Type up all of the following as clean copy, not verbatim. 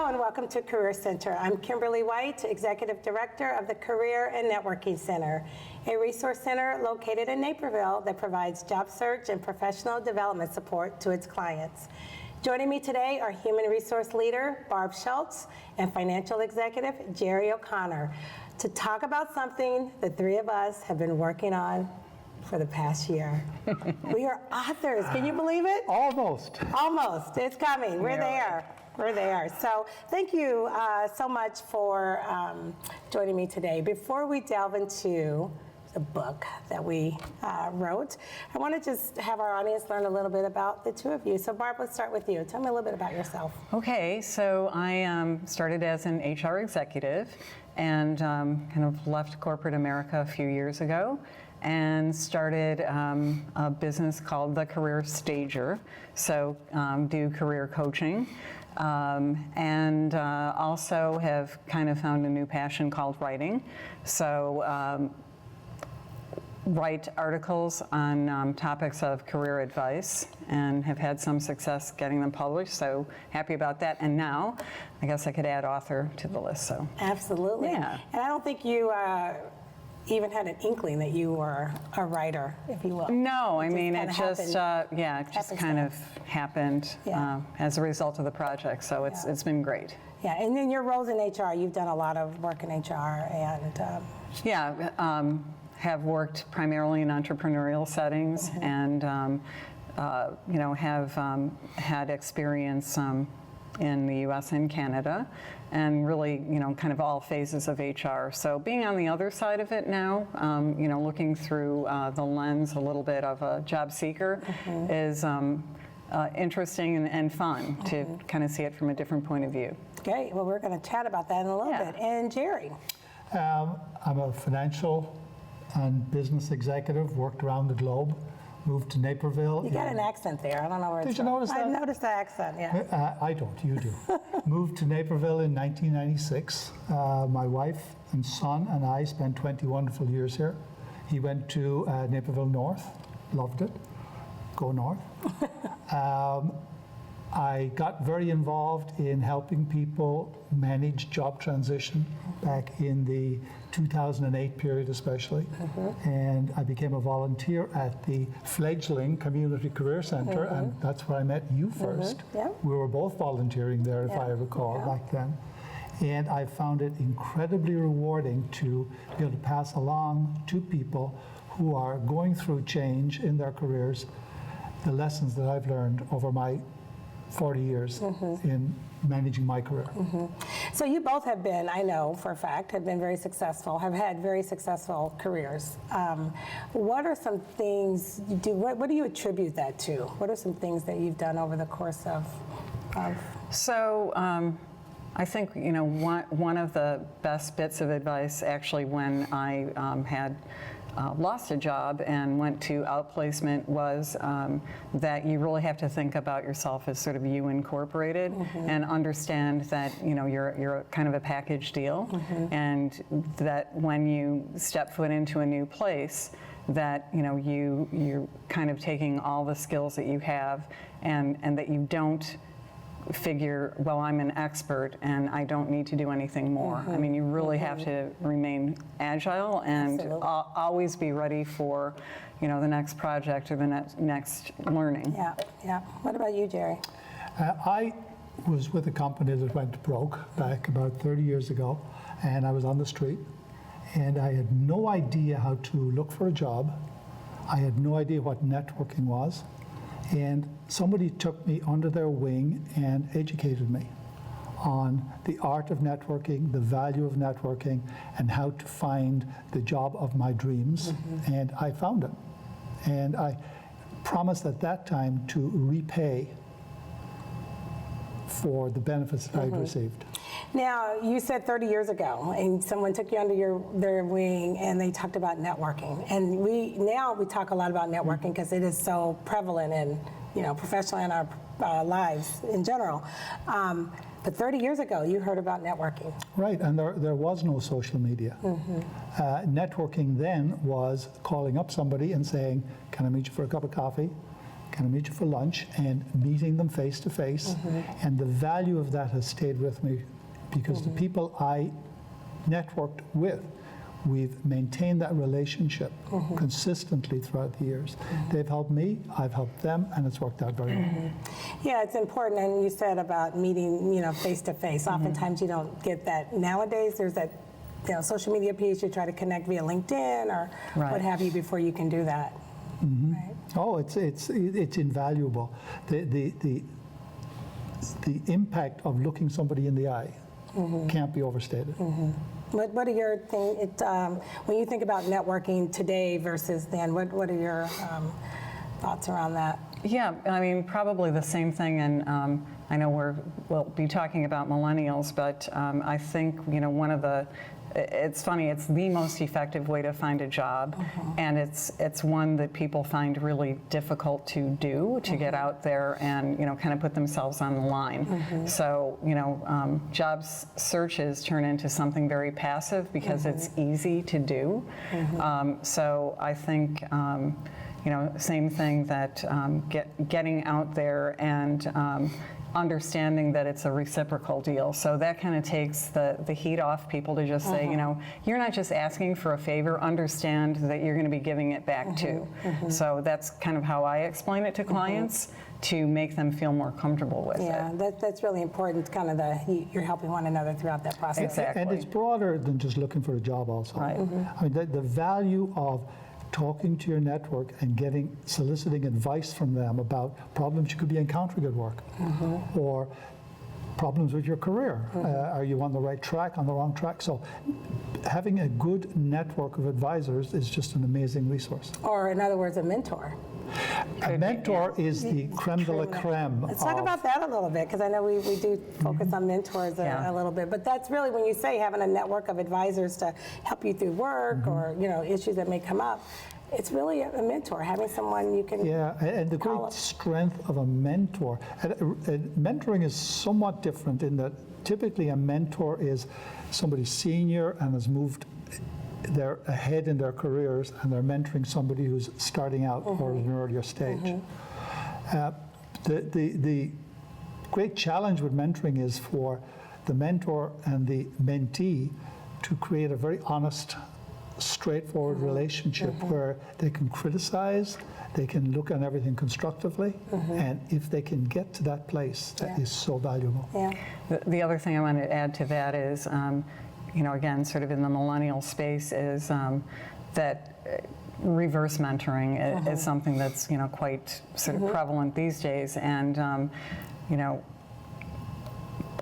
and welcome to Career Center. I'm Kimberly White, Executive Director of the Career and Networking Center, a resource center located in Naperville that provides job search and professional development support to its clients. Joining me today are Human Resource Leader Barb SCHULTZ and Financial Executive GERRY O'Connor to talk about something the three of us have been working on for the past year. We are authors. Can you believe it? Almost. Almost. It's coming. We're there. We're there. So thank you so much for joining me today. Before we delve into the book that we wrote, I want to just have our audience learn a little bit about the two of you. So Barb, let's start with you. Tell me a little bit about yourself. Okay, so I started as an HR executive and kind of left corporate America a few years ago and started a business called The Career Stager. So do career coaching. And also have kind of found a new passion called writing. So write articles on topics of career advice and have had some success getting them published, so happy about that. And now, I guess I could add author to the list. So absolutely. Yeah. And I don't think you even had an inkling that you were a writer, if you will. No, I mean, it just, it just kind of happened as a result of the project, so it's been great. Yeah, and in your roles in HR, you've done a lot of work in HR and... have worked primarily in entrepreneurial settings and, have had experience in the U.S. and Canada, and really, kind of all phases of HR. So being on the other side of it now, looking through the lens a little bit of a job seeker is interesting and fun to kind of see it from a different point of view. Great. Well, we're going to chat about that in a little bit. And GERRY? I'm a financial and business executive, worked around the globe, moved to Naperville. You got an accent there. I don't know where it's from. Did you notice that? I noticed the accent, yeah. I don't, you do. Moved to Naperville in 1996. My wife and son and I spent 20 wonderful years here. He went to Naperville North, loved it. Go North. I got very involved in helping people manage job transition back in the 2008 period especially. And I became a volunteer at the fledgling Community Career Center, and that's where I met you first. We were both volunteering there, if I recall, back then. And I found it incredibly rewarding to be able to pass along to people who are going through change in their careers the lessons that I've learned over my 40 years in managing my career. So you both have been, I know for a fact, have been very successful, have had very successful careers. What are some things you do, what do you attribute that to? What are some things that you've done over the course of? So I think, one of the best bits of advice actually when I had lost a job and went to outplacement was that you really have to think about yourself as sort of you incorporated and understand that you're kind of a package deal and that when you step foot into a new place that you're kind of taking all the skills that you have and that you don't figure, well, I'm an expert and I don't need to do anything more. I mean, you really have to remain agile and always be ready for, the next project or the next learning. Yeah. What about you, GERRY? I was with a company that went broke back about 30 years ago, and I was on the street, and I had no idea how to look for a job. I had no idea what networking was. And somebody took me under their wing and educated me on the art of networking, the value of networking, and how to find the job of my dreams. And I found it. And I promised at that time to repay for the benefits that I'd received. Now, you said 30 years ago, and someone took you under their wing, and they talked about networking. And we talk a lot about networking because it is so prevalent in, professionally in our lives in general. But 30 years ago, you heard about networking. Right, and there was no social media. Networking then was calling up somebody and saying, can I meet you for a cup of coffee? can I meet you for lunch, and meeting them face to face. And the value of that has stayed with me because the people I networked with, we've maintained that relationship consistently throughout the years. They've helped me, I've helped them, and it's worked out very well. Yeah, it's important, and you said about meeting, face to face. Oftentimes you don't get that nowadays. There's that, social media piece. You try to connect via LinkedIn or what have you before you can do that. Right? Oh, it's invaluable. The impact of looking somebody in the eye can't be overstated. What are your when you think about networking today versus then? What are your thoughts around that? Yeah, I mean, probably the same thing, and I know we'll be talking about millennials, but I think, one of the, it's funny, it's the most effective way to find a job, and it's one that people find really difficult to do, to get out there and, kind of put themselves on the line. So, jobs searches turn into something very passive because it's easy to do. So I think, same thing, that getting out there and understanding that it's a reciprocal deal. So that kind of takes the heat off people to just say, you're not just asking for a favor, understand that you're going to be giving it back too. So that's kind of how I explain it to clients to make them feel more comfortable with it. Yeah, that's really important, kind of you're helping one another throughout that process. Exactly. And it's broader than just looking for a job also. Right. I mean, the value of talking to your network and soliciting advice from them about problems you could be encountering at work or problems with your career. Are you on the right track, on the wrong track? So having a good network of advisors is just an amazing resource. Or in other words, a mentor. A mentor is the creme de la creme. Let's talk about that a little bit, because I know we do focus on mentors a little bit, but that's really when you say having a network of advisors to help you through work or issues that may come up. It's really a mentor, having someone you can and the great strength of a mentor. Mentoring is somewhat different in that typically a mentor is somebody senior and has moved they're ahead in their careers, and they're mentoring somebody who's starting out or at an earlier stage. The great challenge with mentoring is for the mentor and the mentee to create a very honest, straightforward relationship where they can criticize, they can look on everything constructively, and if they can get to that place, that is so valuable. Yeah. The other thing I want to add to that is, again, sort of in the millennial space, is that reverse mentoring is something that's, quite sort of prevalent these days. And,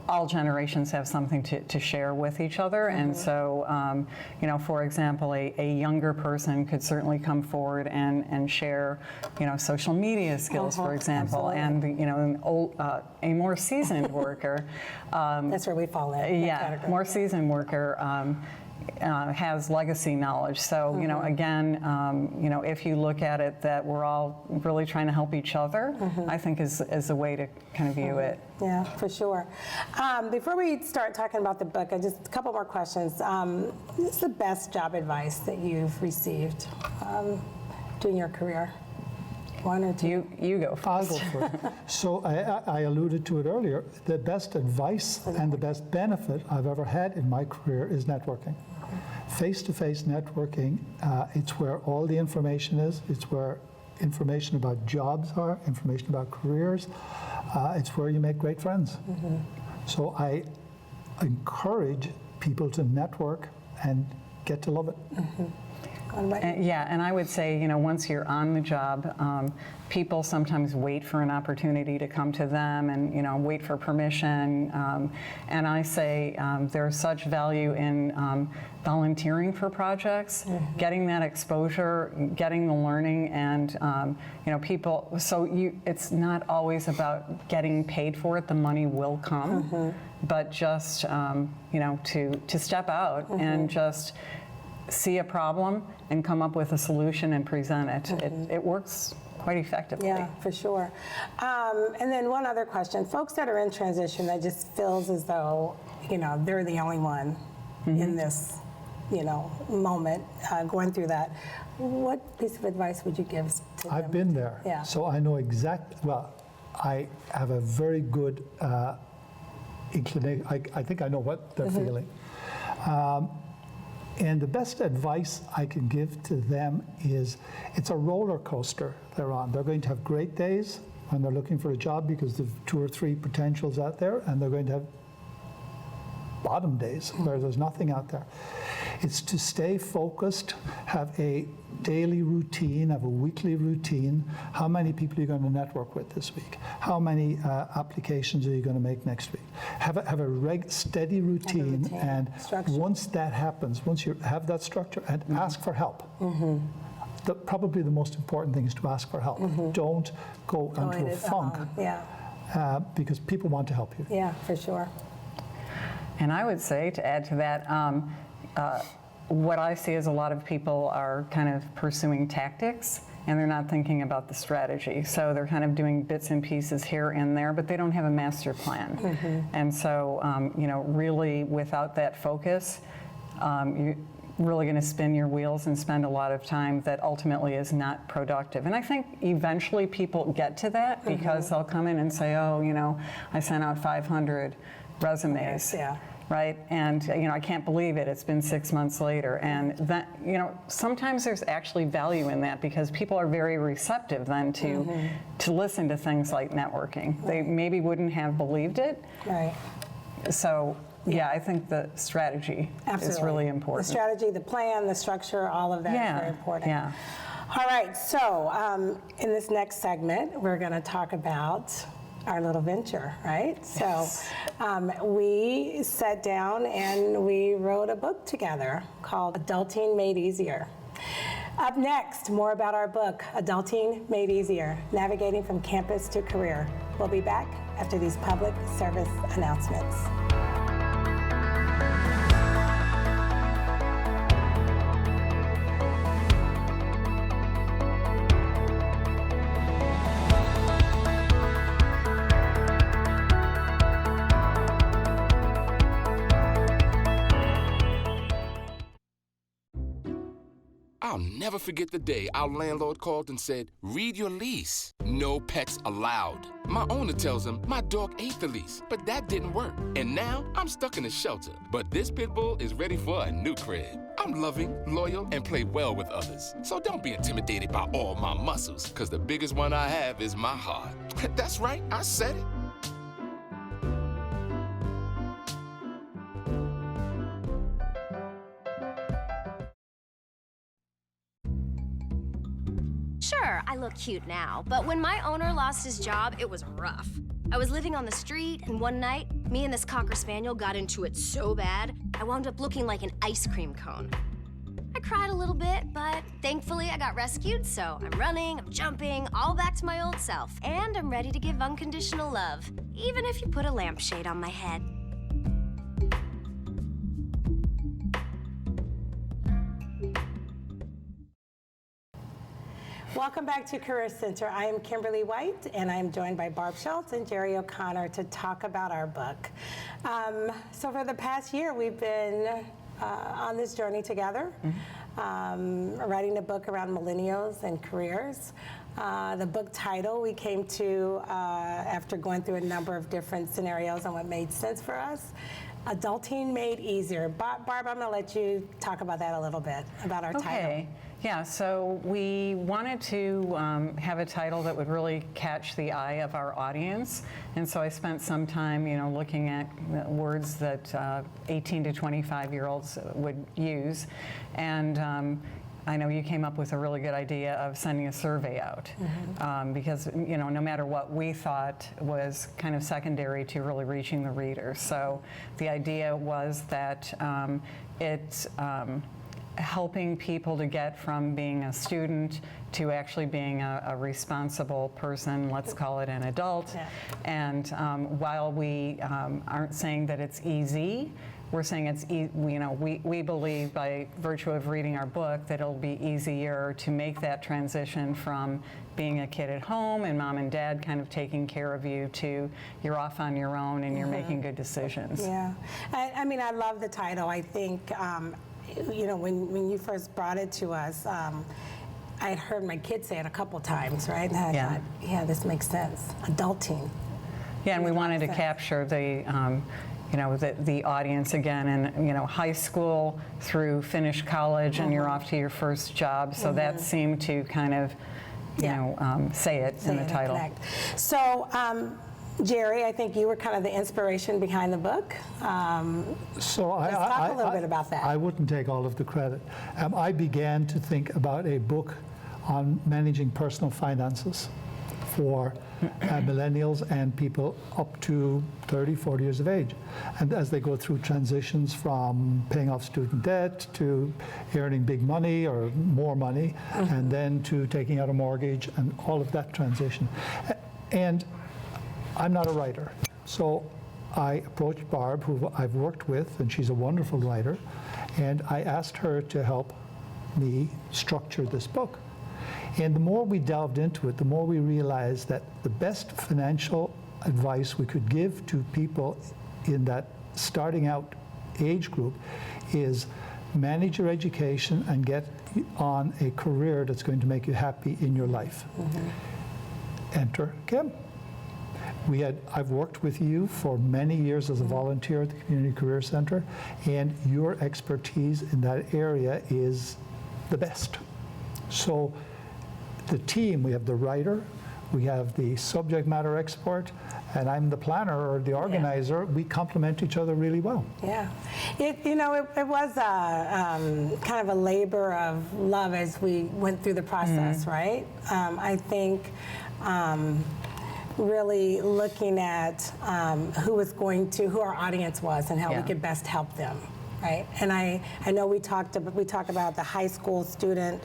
all generations have something to share with each other. And so, for example, a younger person could certainly come forward and share, social media skills, for example. Absolutely. And, a more seasoned worker. That's where we fall in. Yeah, more seasoned worker has legacy knowledge. So, again, if you look at it that we're all really trying to help each other, I think is a way to kind of view it. Yeah, for sure. Before we start talking about the book, just a couple more questions. What's the best job advice that you've received during your career? One or two? You go first. I'll go first. So I alluded to it earlier. The best advice and the best benefit I've ever had in my career is networking. Face-to-face networking, it's where all the information is. It's where information about jobs are, information about careers. It's where you make great friends. So I encourage people to network and get to love it. And I would say, once you're on the job, people sometimes wait for an opportunity to come to them and, wait for permission. And I say there's such value in volunteering for projects, getting that exposure, getting the learning, and, people, so it's not always about getting paid for it. The money will come, but just, to step out and just see a problem and come up with a solution and present it. It works quite effectively. Yeah, for sure. And then one other question. Folks that are in transition that just feels as though, they're the only one in this moment going through that. What piece of advice would you give to them? I've been there, Yeah. so I know well, I have a very good inclination. I think I know what they're feeling. And the best advice I can give to them is it's a roller coaster they're on. They're going to have great days when they're looking for a job because there's 2 or 3 potentials out there, and they're going to have bottom days where there's nothing out there. It's to stay focused, have a daily routine, have a weekly routine. How many people are you going to network with this week? How many applications are you going to make next week? Have a steady routine, and structure. once that happens, once you have that structure, and ask for help. Probably the most important thing is to ask for help. Don't go into a funk because people want to help you. Yeah, for sure. And I would say, to add to that, what I see is a lot of people are kind of pursuing tactics, and they're not thinking about the strategy. So they're kind of doing bits and pieces here and there, but they don't have a master plan. And so, really without that focus, you're really going to spin your wheels and spend a lot of time that ultimately is not productive. And I think eventually people get to that because they'll come in and say, oh, I sent out 500 resumes. Yeah. Right, and I can't believe it. It's been 6 months later, and that sometimes there's actually value in that because people are very receptive then to listen to things like networking. They maybe wouldn't have believed it. Right. So yeah, I think the strategy is really important. The strategy, the plan, the structure, all of that is very important. Yeah. All right, so in this next segment, we're going to talk about our little venture, right? Yes. So we sat down and we wrote a book together called Adulting Made Easier. Up next, more about our book, Adulting Made Easier, Navigating from Campus to Career. We'll be back after these public service announcements. I'll never forget the day our landlord called and said, read your lease. No pets allowed. My owner tells him my dog ate the lease, but that didn't work. And now I'm stuck in a shelter. But this pit bull is ready for a new crib. I'm loving, loyal, and play well with others. So don't be intimidated by all my muscles, because the biggest one I have is my heart. That's right, I said it. Sure, I look cute now, but when my owner lost his job, it was rough. I was living on the street, and one night, me and this Cocker Spaniel got into it so bad, I wound up looking like an ice cream cone. I cried a little bit, but thankfully I got rescued, so I'm running, I'm jumping, all back to my old self, and I'm ready to give unconditional love, even if you put a lampshade on my head. Welcome back to Career Center. I am Kimberly White, and I am joined by Barb Schultz and Jerry O'Connor to talk about our book. So for the past year, we've been on this journey together, writing a book around millennials and careers. The book title we came to after going through a number of different scenarios on what made sense for us. Adulting Made Easier. Barb, I'm going to let you talk about that a little bit, about our title. Okay. Yeah, so we wanted to have a title that would really catch the eye of our audience, and so I spent some time, looking at words that 18 to 25-year-olds would use, and I know you came up with a really good idea of sending a survey out, because no matter what we thought was kind of secondary to really reaching the reader. So the idea was that it's helping people to get from being a student to actually being a responsible person, let's call it an adult. Yeah. And while we aren't saying that it's easy, we're saying it's, we believe by virtue of reading our book that it'll be easier to make that transition from being a kid at home and mom and dad kind of taking care of you to you're off on your own and you're making good decisions. Yeah, I mean, I love the title. I think when you first brought it to us, I had heard my kids say it a couple times, right? And I thought, yeah, this makes sense. Adulting. Yeah, and we wanted to capture the, the audience again, and high school through finish college, and you're off to your first job. So that seemed to kind of, say it in the title. Connect. So, Jerry, I think you were kind of the inspiration behind the book. So let's talk a little bit about that. I wouldn't take all of the credit. I began to think about a book on managing personal finances for millennials and people up to 30, 40 years of age. And as they go through transitions from paying off student debt to earning big money or more money, and then to taking out a mortgage and all of that transition. And I'm not a writer, so I approached Barb, who I've worked with, and she's a wonderful writer, and I asked her to help me structure this book. And the more we delved into it, the more we realized that the best financial advice we could give to people in that starting out age group is manage your education and get on a career that's going to make you happy in your life. Enter Kim. I've worked with you for many years as a volunteer at the Community Career Center, and your expertise in that area is the best. So the team, we have the writer, we have the subject matter expert, and I'm the planner or the organizer. We complement each other really well. Yeah, it was kind of a labor of love as we went through the process, right? I think really looking at who our audience was and how we could best help them. Right, and I know we talk about the high school student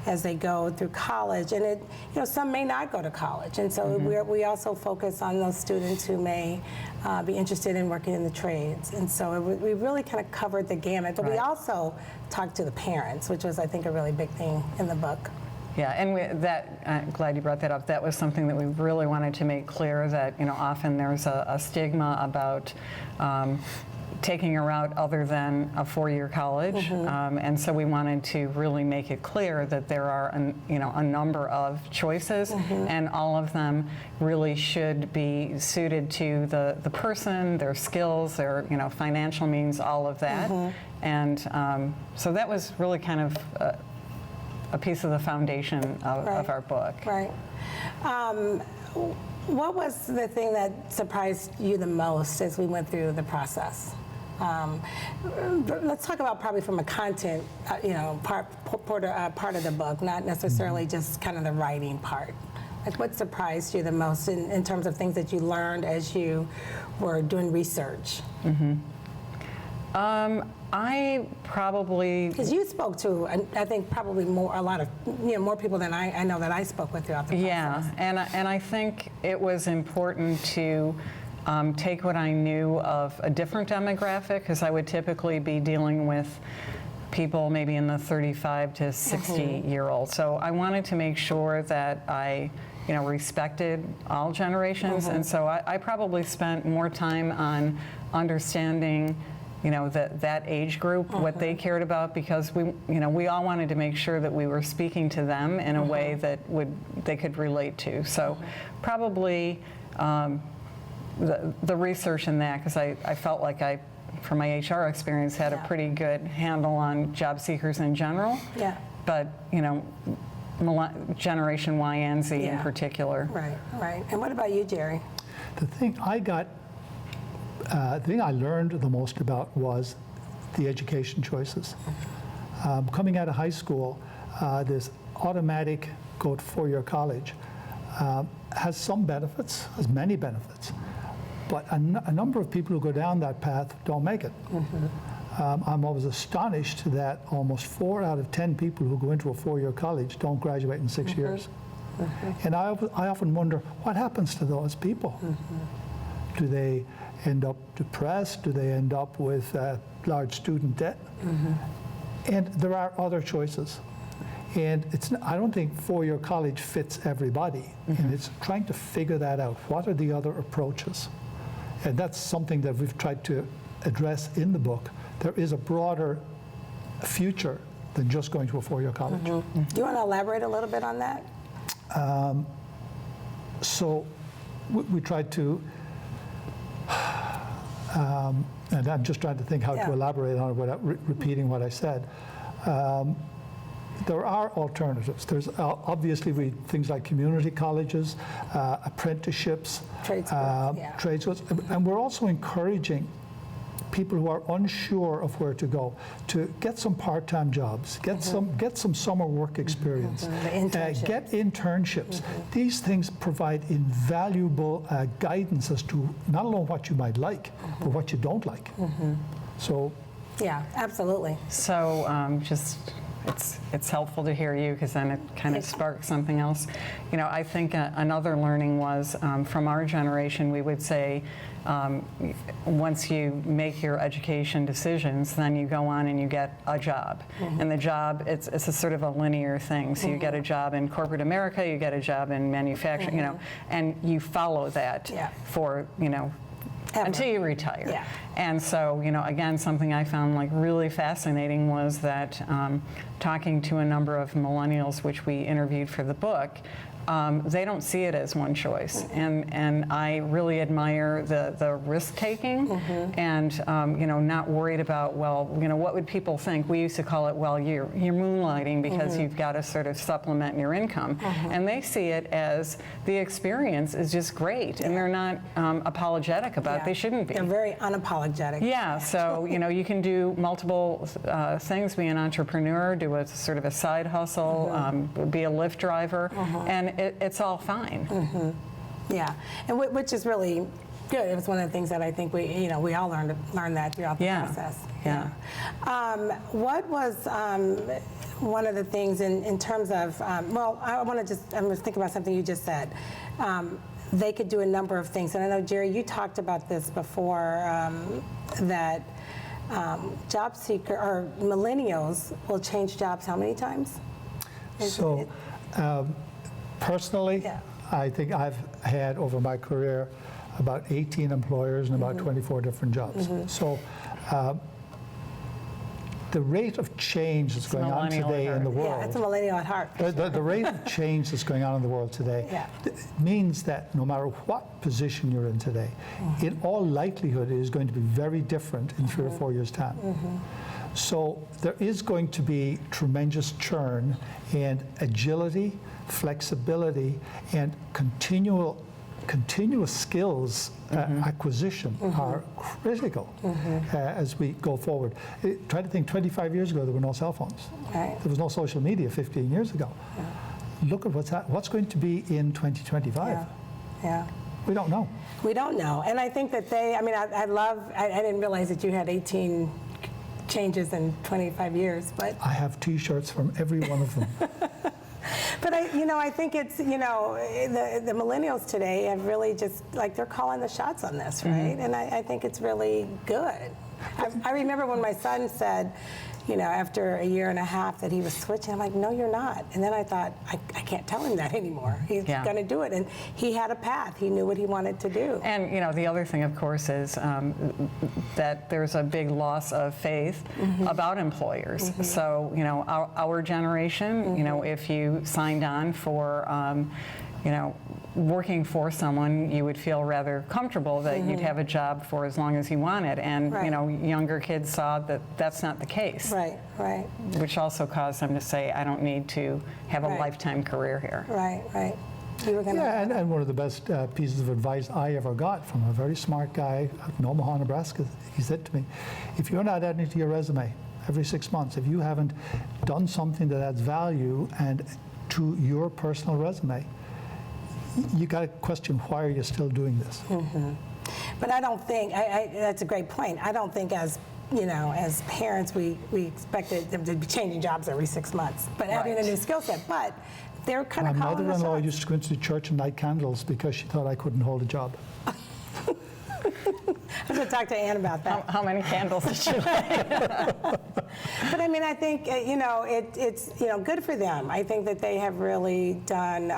as they go through college, and some may not go to college, and so we also focus on those students who may be interested in working in the trades, and so we really kind of covered the gamut. But we also talked to the parents, which was, I think, a really big thing in the book. Yeah, and I'm glad you brought that up. That was something that we really wanted to make clear, that often there's a stigma about taking a route other than a four-year college, and so we wanted to really make it clear that there are a number of choices, and all of them really should be suited to the person, their skills, their financial means, all of that, and so that was really kind of a piece of the foundation of our book. Right. What was the thing that surprised you the most as we went through the process? Let's talk about probably from a content, part of the book, not necessarily just kind of the writing part. Like, what surprised you the most in terms of things that you learned as you were doing research? I probably, because you spoke to, I think, probably more people than I know that I spoke with throughout the process. Yeah, and I think it was important to take what I knew of a different demographic, because I would typically be dealing with people maybe in the 35 to 60-year-old. So I wanted to make sure that I respected all generations, and so I probably spent more time on understanding that age group, what they cared about, because we all wanted to make sure that we were speaking to them in a way that they could relate to. So probably the research in that, because I felt like I, from my HR experience, had a pretty good handle on job seekers in general. Yeah. But Generation Y and Z in particular. Right, right. And what about you, Jerry? The thing I learned the most about was the education choices. Coming out of high school, this automatic go to four-year college has some benefits, has many benefits, but a number of people who go down that path don't make it. I'm always astonished that almost 4 out of 10 people who go into a four-year college don't graduate in 6 years. And I often wonder, what happens to those people? Do they end up depressed? Do they end up with large student debt? And there are other choices. And I don't think four-year college fits everybody. And it's trying to figure that out. What are the other approaches? And that's something that we've tried to address in the book. There is a broader future than just going to a four-year college. Do you want to elaborate a little bit on that? So we tried to, and I'm just trying to think how to elaborate on it without repeating what I said. There are alternatives. There's obviously things like community colleges, apprenticeships, Trade schools, trade schools, and we're also encouraging people who are unsure of where to go to get some part-time jobs, get some summer work experience, get internships. These things provide invaluable guidance as to not only what you might like, but what you don't like. So, yeah, absolutely. So it's helpful to hear you, because then it kind of sparks something else. You know, I think another learning was from our generation, we would say, once you make your education decisions, then you go on and you get a job. And the job, it's a sort of a linear thing. So you get a job in corporate America, you get a job in manufacturing, you know, and you follow that for, you know, until you retire. Yeah. And so, you know, again, something I found like really fascinating was that talking to a number of millennials, which we interviewed for the book, they don't see it as one choice, and I really admire the risk taking, and you know, not worried about, well, you know, what would people think? We used to call it, well, you're moonlighting because you've got to sort of supplement your income, and they see it as the experience is just great, and they're not apologetic about it. They shouldn't be. They're very unapologetic. Yeah, so you know, you can do multiple things, be an entrepreneur, do a sort of a side hustle, be a Lyft driver, and it's all fine. Yeah, and which is really good. It was one of the things that I think we all learned that throughout the process. Yeah. What was one of the things in terms of, well, I'm just thinking about something you just said. They could do a number of things, and I know, Jerry, you talked about this before, that job seeker or millennials will change jobs how many times? Personally, I think I've had over my career about 18 employers and about 24 different jobs. So the rate of change that's going on today in the world. Yeah, it's a millennial at heart. The rate of change that's going on in the world today means that no matter what position you're in today, in all likelihood it is going to be very different in 3 or 4 years' time. So there is going to be tremendous churn, and agility, flexibility, and continuous skills acquisition are critical as we go forward. Try to think, 25 years ago there were no cell phones. There was no social media 15 years ago. Look at what's going to be in 2025. We don't know. We don't know. And I think that I didn't realize that you had 18 changes in 25 years, but I have T-shirts from every one of them. But I think it's, the millennials today have really just, like, they're calling the shots on this, right? And I think it's really good. I remember when my son said, after a year and a half that he was switching, I'm like, no, you're not. And then I thought, I can't tell him that anymore. He's going to do it. And he had a path. He knew what he wanted to do. And, the other thing, of course, is that there's a big loss of faith about employers. So, our generation, if you signed on for, working for someone, you would feel rather comfortable that you'd have a job for as long as you wanted. And, younger kids saw that that's not the case. Right. Which also caused them to say, I don't need to have a lifetime career here. Right. You were and one of the best pieces of advice I ever got from a very smart guy out in Omaha, Nebraska, he said to me, if you're not adding to your resume every 6 months, if you haven't done something that adds value and to your personal resume, you got to question, why are you still doing this? But I don't think, that's a great point. I don't think as parents, we expected them to be changing jobs every 6 months, but having a new skill set. But they're kind of calling the shots. My mother-in-law used to go into church and light candles because she thought I couldn't hold a job. I'm going to talk to Ann about that. How many candles did she light? But I think, it's, good for them. I think that they have really done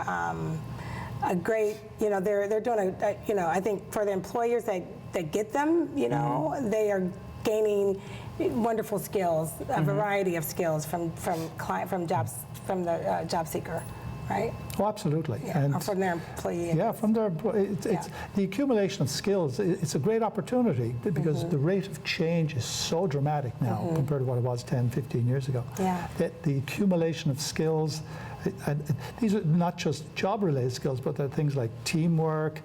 a great, they're doing I think for the employers that get them, they are gaining, wonderful skills, a variety of skills from the job seeker, right? Oh, absolutely. Yeah, or from their employee. Yeah, from their it's the accumulation of skills. It's a great opportunity because the rate of change is so dramatic now compared to what it was 10, 15 years ago. Yeah. That the accumulation of skills, and these are not just job-related skills, but they're things like teamwork,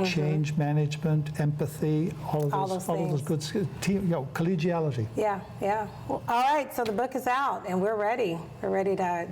change management, empathy, all of those good skills. Collegiality. Yeah, yeah. Well, all right, so the book is out, and we're ready. We're ready to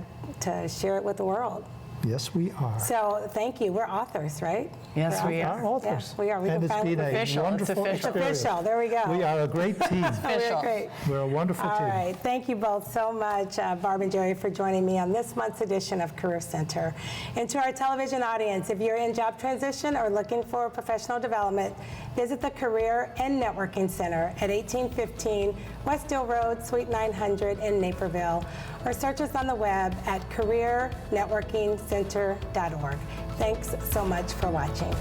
share it with the world. Yes, we are. So thank you. We're authors, right? Yes, we Our are. authors. Yeah, we are. We And can it's been a official. It's wonderful official. It's experience. official. There we go. We are a great team. We're great. We're a wonderful All team. right. Thank you both so much, Barb and Jerry, for joining me on this month's edition of Career Center. And to our television audience, if you're in job transition or looking for professional development, visit the Career and Networking Center at 1815 West Dill Road, Suite 900 in Naperville, or search us on the web at careernetworkingcenter.org. Thanks so much for watching.